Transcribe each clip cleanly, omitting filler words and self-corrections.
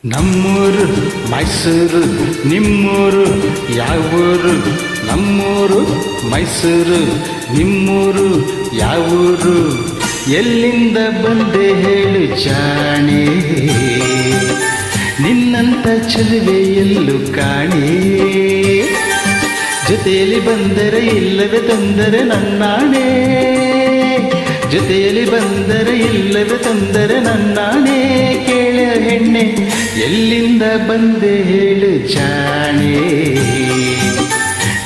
ನಮ್ಮೂರು ಮೈಸೂರು ನಿಮ್ಮೂರು ಯಾವೂರು? ನಮ್ಮೂರು ಮೈಸೂರು ನಿಮ್ಮೂರು ಯಾವೂರು? ಎಲ್ಲಿಂದ ಬಂದೆ ಹೇಳು ಜಾಣೆ, ನಿನ್ನಂತ ಚೆಲುವೆ ಎಲ್ಲೂ ಕಾಣೆ. ಜೊತೆಯಲ್ಲಿ ಬಂದರೆ ಇಲ್ಲವೇ ತೊಂದರೆ ನನ್ನಾಣೆ, ಜೊತೆಯಲ್ಲಿ ಬಂದರೆ ಇಲ್ಲವೇ ತೊಂದರೆ ನನ್ನಾಣೆ. ಕೇಳ ಹೆಣ್ಣೆ ಎಲ್ಲಿಂದ ಬಂದೆ ಹೇಳು ಜಾಣೆ,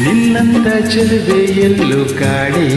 ನಿನ್ನಂತ ಚೆಲುವೆ ಎಲ್ಲೂ ಕಾಣೆ.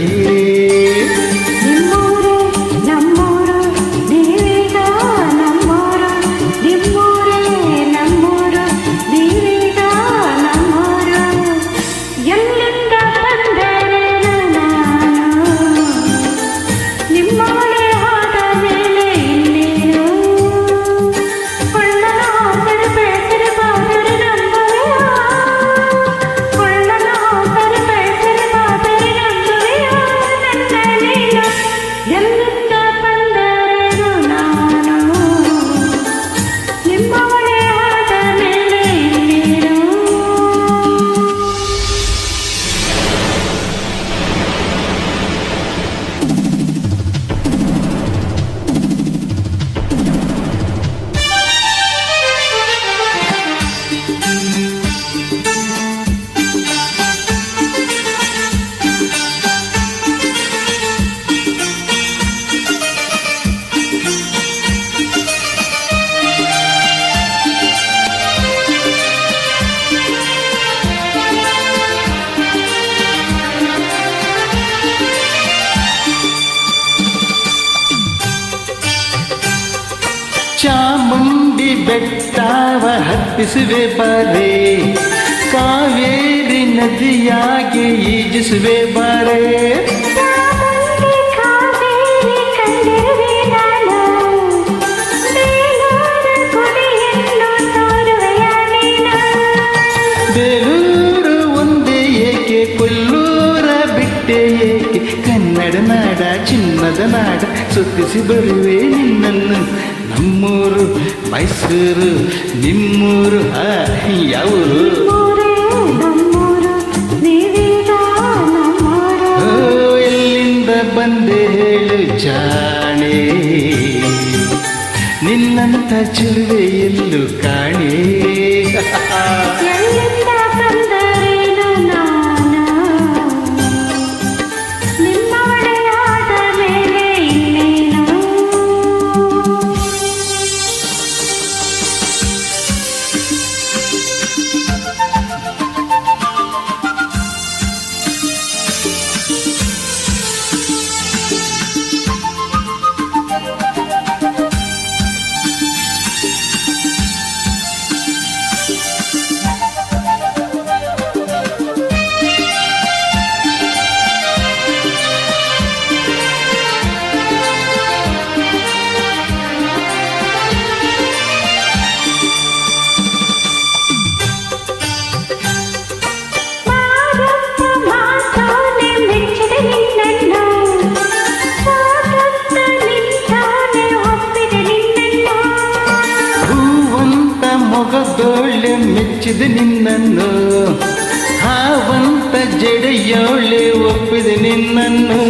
ಚಾಮುಂಡಿ ಬೆಟ್ಟವ ಹತ್ತಿಸುವೆ ಬಾರೆ, ಕಾವೇರಿ ನದಿಯಾಗಿ ಈಜಿಸುವೆ ಬಾರೆ. ಬೇಲೂರು ಒಂದೇ ಏಕೆ, ಕೊಲ್ಲೂರ ಬಿಟ್ಟೆ ಏಕೆ, ಕನ್ನಡ ನಾಡ ಚಿನ್ನದ ನಾಡ ಸುತ್ತಿಸಿ ಬರುವೆ ನಿನ್ನನ್ನು. ನಮ್ಮೂರು ಮೈಸೂರು ನಿಮ್ಮೂರು ಯಾವೂರು? ಎಲ್ಲಿಂದ ಬಂದೆ ಹೇಳು ಜಾಣೆ, ನಿನ್ನಂತ ಚೆಲುವೆ ಎಲ್ಲೂ ಕಾಣೆ. ಮೊಗದೋಳೆ ಮೆಚ್ಚಿದೆ ನಿನ್ನನ್ನು, ಹಾವಂತ ಜಡೆಯೋಳೆ ಒಪ್ಪಿದೆ ನಿನ್ನನ್ನು.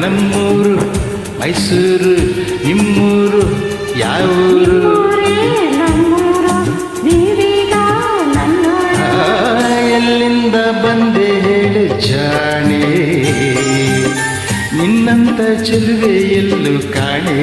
ನಮ್ಮೂರು ಮೈಸೂರು ನಿಮ್ಮೂರು ಯಾವೂರು? ಎಲ್ಲಿಂದ ಬಂದೆ ಹೇಳು ಜಾಣೆ, ನಿನ್ನಂತ ಚೆಲುವೆ ಎಲ್ಲೂ ಕಾಣೆ.